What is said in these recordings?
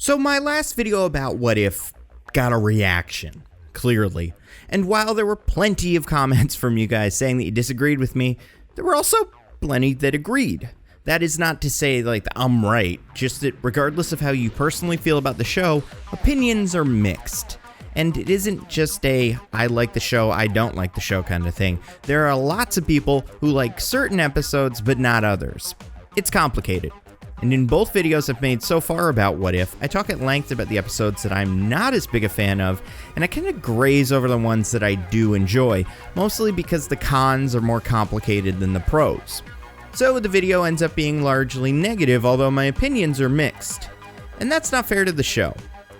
So my last video about What If got a reaction, clearly. And while there were plenty of comments from you guys saying that you disagreed with me, there were also plenty that agreed. That is not to say like I'm right, just that regardless of how you personally feel about the show, opinions are mixed. And it isn't just a I like the show, I don't like the show kind of thing. There are lots of people who like certain episodes but not others. It's complicated. And in both videos I've made so far about What If, I talk at length about the episodes that I'm not as big a fan of, and I kind of graze over the ones that I do enjoy, mostly because the cons are more complicated than the pros. So the video ends up being largely negative, although my opinions are mixed. And that's not fair to the show.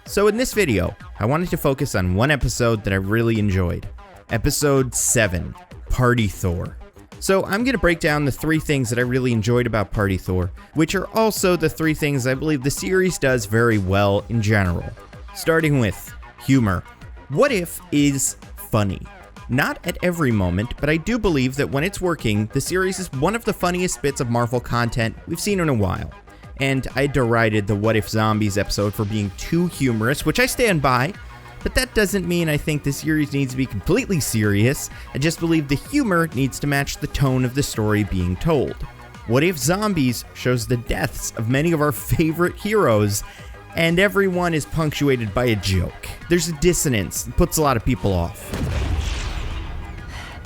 So in this video, I wanted to focus on one episode that I really enjoyed. Episode 7, Party Thor. So I'm going to break down the 3 things that I really enjoyed about Party Thor, which are also the 3 things I believe the series does very well in general. Starting with humor. What If is funny. Not at every moment, but I do believe that when it's working, the series is one of the funniest bits of Marvel content we've seen in a while. And I derided the What If Zombies episode for being too humorous, which I stand by. But that doesn't mean I think the series needs to be completely serious. I just believe the humor needs to match the tone of the story being told. What If Zombies shows the deaths of many of our favorite heroes, and everyone is punctuated by a joke. There's a dissonance that puts a lot of people off.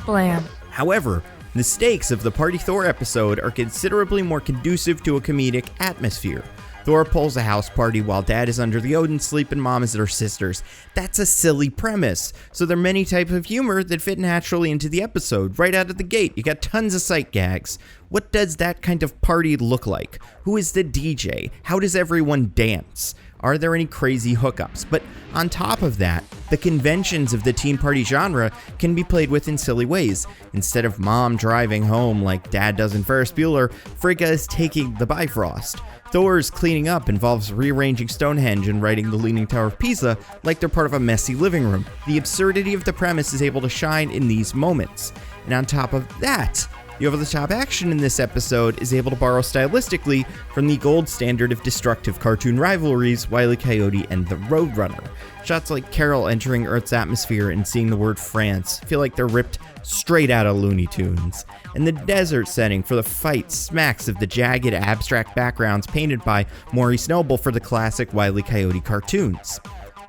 Blam. However, the stakes of the Party Thor episode are considerably more conducive to a comedic atmosphere. Thor pulls a house party while dad is under the Odin sleep and mom is at her sister's. That's a silly premise. So there are many types of humor that fit naturally into the episode. Right out of the gate, you got tons of sight gags. What does that kind of party look like? Who is the DJ? How does everyone dance? Are there any crazy hookups? But on top of that, the conventions of the teen party genre can be played with in silly ways. Instead of mom driving home like dad does in Ferris Bueller, Frigga is taking the Bifrost. Thor's cleaning up involves rearranging Stonehenge and writing the Leaning Tower of Pisa like they're part of a messy living room. The absurdity of the premise is able to shine in these moments. And on top of that, the over-the-top action in this episode is able to borrow stylistically from the gold standard of destructive cartoon rivalries, Wile E. Coyote and the Roadrunner. Shots like Carol entering Earth's atmosphere and seeing the word France feel like they're ripped straight out of Looney Tunes. And the desert setting for the fight smacks of the jagged, abstract backgrounds painted by Maurice Noble for the classic Wile E. Coyote cartoons.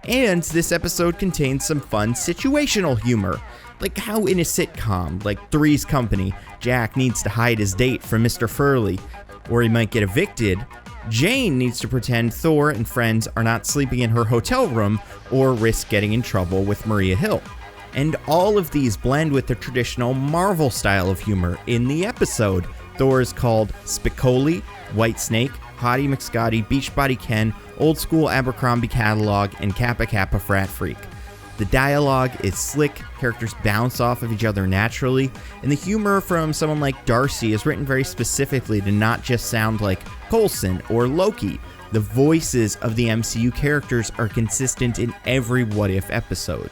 And this episode contains some fun situational humor. Like how in a sitcom, like Three's Company, Jack needs to hide his date from Mr. Furley, or he might get evicted, Jane needs to pretend Thor and friends are not sleeping in her hotel room or risk getting in trouble with Maria Hill. And all of these blend with the traditional Marvel style of humor in the episode. Thor is called Spicoli, Whitesnake, Hottie McScotty, Beachbody Ken, Old School Abercrombie Catalog, and Kappa Kappa Frat Freak. The dialogue is slick, characters bounce off of each other naturally, and the humor from someone like Darcy is written very specifically to not just sound like Coulson or Loki. The voices of the MCU characters are consistent in every What If episode.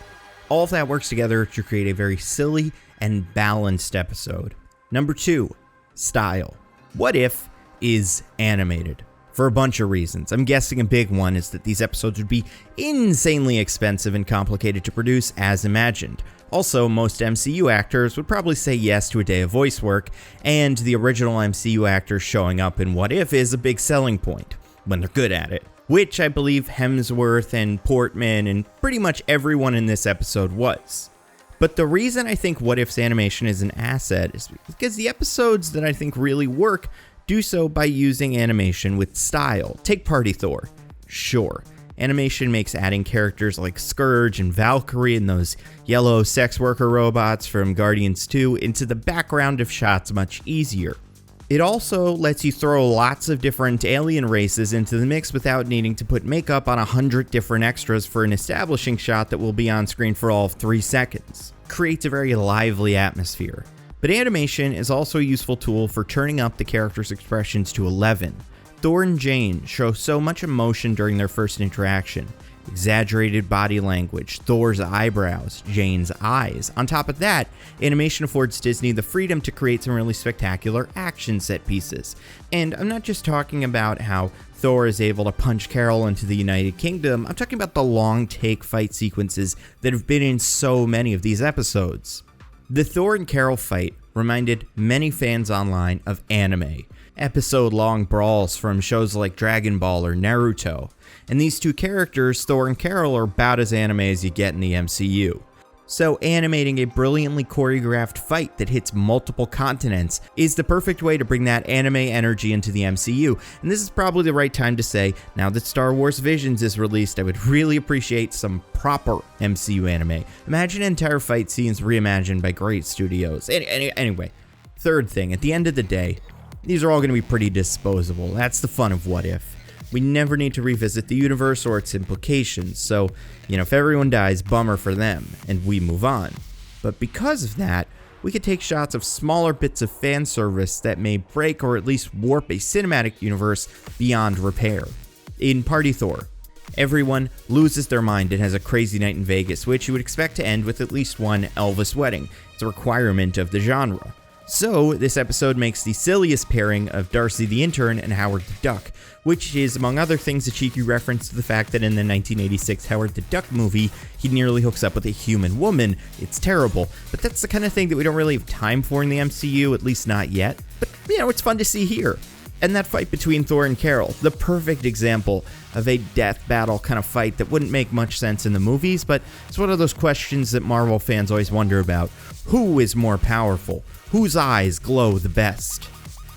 All of that works together to create a very silly and balanced episode. Number 2, style. What If is animated. For a bunch of reasons. I'm guessing a big one is that these episodes would be insanely expensive and complicated to produce as imagined. Also, most MCU actors would probably say yes to a day of voice work, and the original MCU actors showing up in What If is a big selling point, when they're good at it. Which I believe Hemsworth and Portman and pretty much everyone in this episode was. But the reason I think What If's animation is an asset is because the episodes that I think really work do so by using animation with style. Take Party Thor. Sure, animation makes adding characters like Scourge and Valkyrie and those yellow sex worker robots from Guardians 2 into the background of shots much easier. It also lets you throw lots of different alien races into the mix without needing to put makeup on 100 different extras for an establishing shot that will be on screen for all of 3 seconds. Creates a very lively atmosphere. But animation is also a useful tool for turning up the characters' expressions to 11. Thor and Jane show so much emotion during their first interaction. Exaggerated body language, Thor's eyebrows, Jane's eyes. On top of that, animation affords Disney the freedom to create some really spectacular action set pieces. And I'm not just talking about how Thor is able to punch Carol into the United Kingdom, I'm talking about the long take fight sequences that have been in so many of these episodes. The Thor and Carol fight reminded many fans online of anime, episode-long brawls from shows like Dragon Ball or Naruto, and these two characters, Thor and Carol, are about as anime as you get in the MCU. So animating a brilliantly choreographed fight that hits multiple continents is the perfect way to bring that anime energy into the MCU, and this is probably the right time to say, now that Star Wars Visions is released, I would really appreciate some proper MCU anime. Imagine entire fight scenes reimagined by great studios. Anyway, third thing, at the end of the day, these are all going to be pretty disposable. That's the fun of What If. We never need to revisit the universe or its implications, so, if everyone dies, bummer for them, and we move on. But because of that, we could take shots of smaller bits of fan service that may break or at least warp a cinematic universe beyond repair. In Party Thor, everyone loses their mind and has a crazy night in Vegas, which you would expect to end with at least one Elvis wedding. It's a requirement of the genre. So, this episode makes the silliest pairing of Darcy the Intern and Howard the Duck, which is, among other things, a cheeky reference to the fact that in the 1986 Howard the Duck movie, he nearly hooks up with a human woman. It's terrible, but that's the kind of thing that we don't really have time for in the MCU, at least not yet. But, it's fun to see here. And that fight between Thor and Carol, the perfect example of a death battle kind of fight that wouldn't make much sense in the movies, but it's one of those questions that Marvel fans always wonder about. Who is more powerful? Whose eyes glow the best?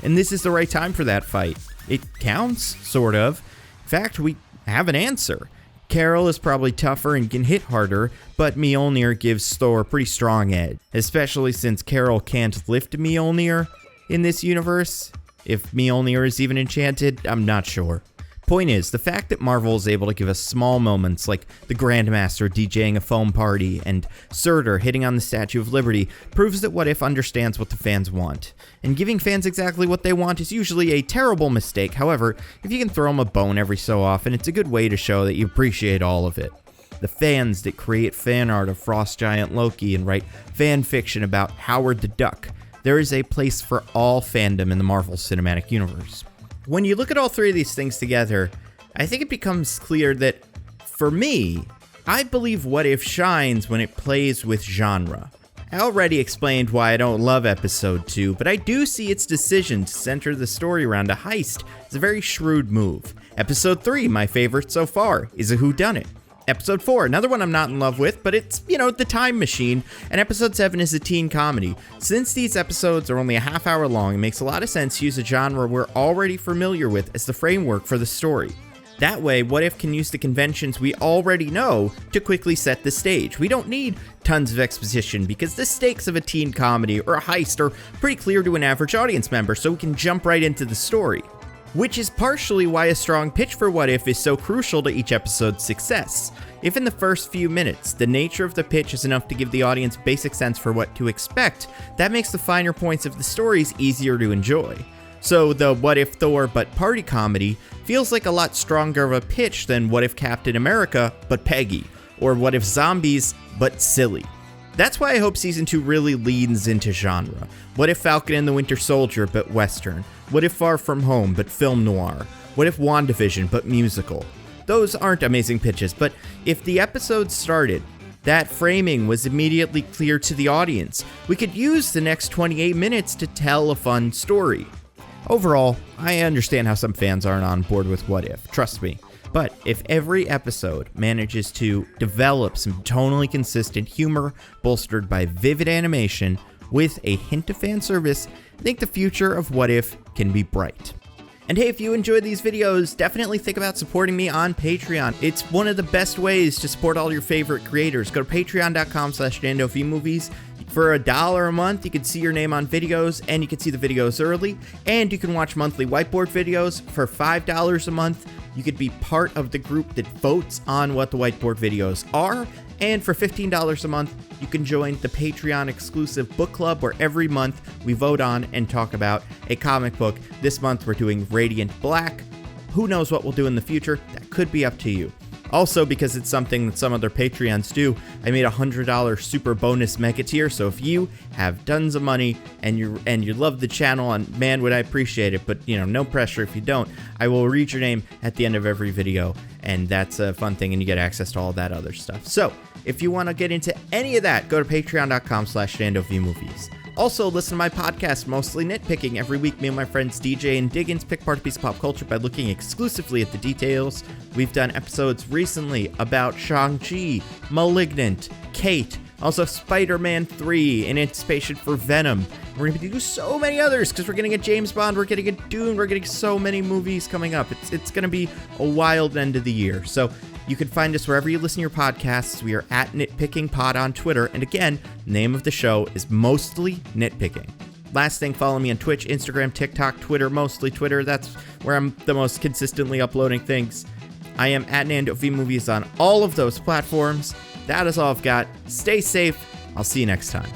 And this is the right time for that fight. It counts, sort of. In fact, we have an answer. Carol is probably tougher and can hit harder, but Mjolnir gives Thor a pretty strong edge, especially since Carol can't lift Mjolnir in this universe. If Mjolnir is even enchanted, I'm not sure. Point is, the fact that Marvel is able to give us small moments like the Grandmaster DJing a foam party and Surtur hitting on the Statue of Liberty proves that What If understands what the fans want. And giving fans exactly what they want is usually a terrible mistake. However, if you can throw them a bone every so often, it's a good way to show that you appreciate all of it. The fans that create fan art of Frost Giant Loki and write fan fiction about Howard the Duck. There is a place for all fandom in the Marvel Cinematic Universe. When you look at all three of these things together, I think it becomes clear that, for me, I believe What If shines when it plays with genre. I already explained why I don't love Episode 2, but I do see its decision to center the story around a heist as a very shrewd move. Episode 3, my favorite so far, is a whodunit. Episode 4, another one I'm not in love with, but it's, the time machine. And Episode 7 is a teen comedy. Since these episodes are only a half hour long, it makes a lot of sense to use a genre we're already familiar with as the framework for the story. That way, What If can use the conventions we already know to quickly set the stage. We don't need tons of exposition because the stakes of a teen comedy or a heist are pretty clear to an average audience member, so we can jump right into the story. Which is partially why a strong pitch for What If is so crucial to each episode's success. If in the first few minutes, the nature of the pitch is enough to give the audience basic sense for what to expect, that makes the finer points of the stories easier to enjoy. So the What If Thor but party comedy feels like a lot stronger of a pitch than What If Captain America but Peggy, or What If Zombies but silly. That's why I hope Season 2 really leans into genre. What if Falcon and the Winter Soldier but Western? What if Far From Home but film noir? What if WandaVision but musical? Those aren't amazing pitches, but if the episode started, that framing was immediately clear to the audience. We could use the next 28 minutes to tell a fun story. Overall, I understand how some fans aren't on board with What If, trust me. But if every episode manages to develop some tonally consistent humor bolstered by vivid animation with a hint of fan service, I think the future of What If can be bright. And hey, if you enjoyed these videos, definitely think about supporting me on Patreon. It's one of the best ways to support all your favorite creators. Go to patreon.com/DandoVMovies. For $1 a month, you can see your name on videos, and you can see the videos early, and you can watch monthly whiteboard videos. For $5 a month, you could be part of the group that votes on what the whiteboard videos are, and for $15 a month, you can join the Patreon exclusive book club where every month we vote on and talk about a comic book. This month we're doing Radiant Black. Who knows what we'll do in the future? That could be up to you. Also, because it's something that some other Patreons do, I made a $100 super bonus mega tier. So if you have tons of money and you love the channel, and man, would I appreciate it, but no pressure if you don't. I will read your name at the end of every video, and that's a fun thing, and you get access to all that other stuff. So if you want to get into any of that, go to patreon.com/ShandoVMovies. Also, listen to my podcast, Mostly Nitpicking. Every week, me and my friends DJ and Diggins pick apart a piece of pop culture by looking exclusively at the details. We've done episodes recently about Shang-Chi, Malignant, Kate, also Spider-Man 3, in anticipation for Venom. We're going to do so many others because we're getting a James Bond, we're getting a Dune, we're getting so many movies coming up. It's going to be a wild end of the year. So you can find us wherever you listen to your podcasts. We are at Nitpicking Pod on Twitter. And again, name of the show is Mostly Nitpicking. Last thing, follow me on Twitch, Instagram, TikTok, Twitter, mostly Twitter. That's where I'm the most consistently uploading things. I am at NandoVMovies on all of those platforms. That is all I've got. Stay safe. I'll see you next time.